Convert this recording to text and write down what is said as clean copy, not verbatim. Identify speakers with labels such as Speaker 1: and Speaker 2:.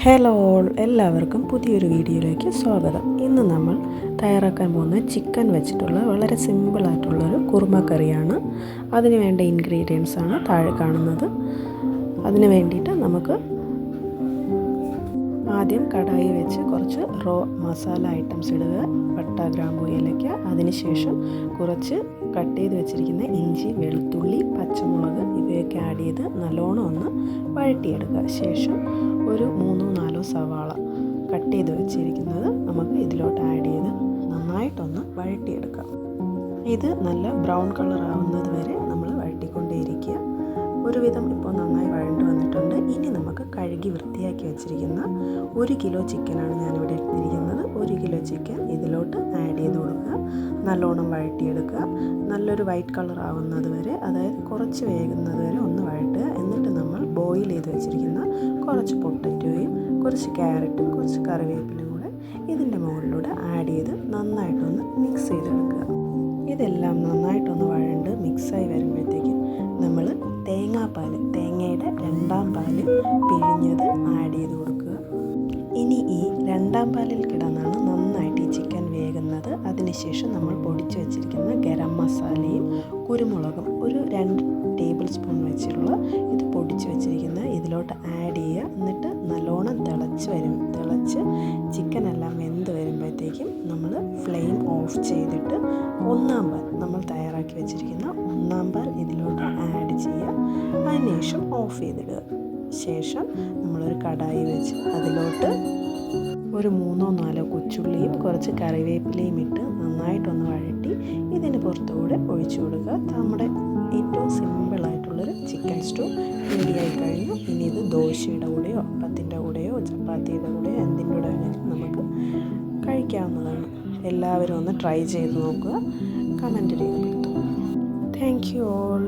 Speaker 1: Hello all, എല്ലാവർക്കും പുതിയൊരു വീഡിയോയിലേക്ക് സ്വാഗതം. ഇന്ന് നമ്മൾ തയ്യാറാക്കാൻ പോകുന്ന ചിക്കൻ വെച്ചിട്ടുള്ള വളരെ സിമ്പിളായിട്ടുള്ളൊരു കുറുമ കറിയാണ്. അതിന് വേണ്ട ഇൻഗ്രീഡിയൻസ് ആണ് താഴെ കാണുന്നത്. അതിന് വേണ്ടിയിട്ട് നമുക്ക് ആദ്യം കടായി വെച്ച് കുറച്ച് റോ മസാല ഐറ്റംസ് ഇടുക. പട്ട, ഗ്രാമ്പു, ഏലക്ക. അതിനുശേഷം കുറച്ച് കട്ട് ചെയ്ത് വെച്ചിരിക്കുന്ന ഇഞ്ചി, വെളുത്തുള്ളി, പച്ചമുളക് ഇവയൊക്കെ ആഡ് ചെയ്ത് നല്ലോണം ഒന്ന് വഴറ്റിയെടുക്കുക. ശേഷം ഒരു 3-4 സവാള കട്ട് ചെയ്ത് വെച്ചിരിക്കുന്നത് നമുക്ക് ഇതിലോട്ട് ആഡ് ചെയ്ത് നന്നായിട്ടൊന്ന് വഴറ്റിയെടുക്കാം. ഇത് നല്ല ബ്രൗൺ കളർ ആവുന്നത് വരെ നമ്മൾ വഴറ്റിക്കൊണ്ടേയിരിക്കുക. ഒരുവിധം ഇപ്പോൾ നന്നായി വഴണ്ട് വന്നിട്ടുണ്ട്. ഇനി നമുക്ക് കഴുകി വൃത്തിയാക്കി വെച്ചിരിക്കുന്ന 1 കിലോ ചിക്കനാണ് ഞാനിവിടെ എടുത്തിരിക്കുന്നത്. 1 കിലോ ചിക്കൻ ഇതിലോട്ട് ആഡ് ചെയ്ത് കൊടുക്കുക. നല്ലോണം വഴറ്റിയെടുക്കുക. നല്ലൊരു വൈറ്റ് കളർ ആവുന്നത് വരെ, അതായത് കുറച്ച് വേകുന്നത് വരെ ഒന്ന് വഴറ്റുക. എന്നിട്ട് നമ്മൾ ബോയിൽ ചെയ്ത് വെച്ചിരിക്കുന്ന കുറച്ച് പൊട്ടറ്റോയും കുറച്ച് ക്യാരറ്റും കുറച്ച് കറിവേപ്പിലും കൂടെ ഇതിൻ്റെ മുകളിലൂടെ ആഡ് ചെയ്ത് നന്നായിട്ടൊന്ന് മിക്സ് ചെയ്തെടുക്കുക. ഇതെല്ലാം നന്നായിട്ടൊന്ന് വഴണ്ട് മിക്സായി വരുമ്പോഴത്തേക്കും നമ്മൾ തേങ്ങയുടെ 2ാം പാല് പിഴിഞ്ഞത് ആഡ് ചെയ്ത് കൊടുക്കുക. ഇനി ഈ 2ാം പാലിൽ കിടന്നാണ് നന്നായിട്ട് ഈ ചിക്കൻ വേകുന്നത്. അതിനുശേഷം നമ്മൾ പൊടിച്ച് വെച്ചിരിക്കുന്ന ഗരം മസാലയും കുരുമുളകും ഒരു 2 ടേബിൾ സ്പൂൺ വെച്ചുള്ള ഇത് പൊടിച്ച് വെച്ചിരിക്കുന്ന ഇതിലോട്ട് ആഡ് ചെയ്യുക. എന്നിട്ട് നല്ലോണം തിളച്ച് ചിക്കനെല്ലാം വെന്ത് വരുമ്പോഴത്തേക്കും നമ്മൾ ഫ്ലെയിം ഓഫ് ചെയ്തിട്ട് 1ാം പാൽ, നമ്മൾ തയ്യാറാക്കി വെച്ചിരിക്കുന്ന 1ാം പാൽ ഇതിലോട്ട് ആഡ് ചെയ്യുക. അതിനുശേഷം ഓഫ് ചെയ്തിടുക. ശേഷം നമ്മളൊരു കടായി വെച്ച് അതിലോട്ട് ഒരു 3-4 കൊച്ചുള്ളിയും കുറച്ച് കറിവേപ്പിലയും ഇട്ട് നന്നായിട്ടൊന്ന് വഴറ്റി ഇതിന് പുറത്തുകൂടെ ഒഴിച്ചു കൊടുക്കുക. നമ്മുടെ ഏറ്റവും സിമ്പിളായിട്ടുള്ളൊരു ചിക്കൻ സ്റ്റൂ റെഡിയായി കഴിഞ്ഞു. ഇനി ഇത് ദോശയുടെ കൂടെയോ അപ്പത്തിൻ്റെ കൂടെയോ ചപ്പാത്തിയുടെ കൂടെയോ എന്തിൻ്റെ കൂടെ വേണമെങ്കിലും നമുക്ക് കഴിക്കാവുന്നതാണ്. എല്ലാവരും ഒന്ന് ട്രൈ ചെയ്ത് നോക്കുക. കമൻറ്റ് രേഖപ്പെടുത്തുക. Thank you all.